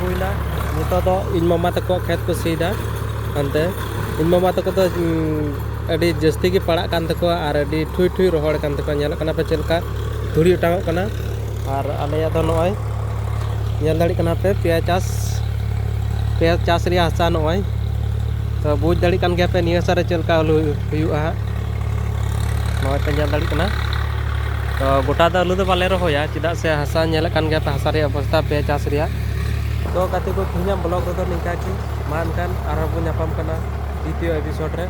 हुईना नितो दो इन मामा तको खेत को सीदा अंते इन मामा तको तो अड़ी जस्ती की पड़ा कान तको और अड़ी ठुई ठुई रोहड़ कान तको नेल कना पे चलका धुरी उठांगो कना और आलेया दो नोय नेल दाड़ी कना पे पेया चास रे हासा नोय तो बुझ दाड़ी कान गया पे निया सारे चलका हुयुआ नोय पे नेल दाड़ी कना तो गोटा दा आलू दो बाले रोया चिदा से हासा नेल कान गया पे हासा रे अवस्था पे चास रे तो गाते को थिना ब्लॉग रो निका की मान कान आरो बो ᱧᱟᱯᱟᱢ कना द्वितीय एपिसोड रे।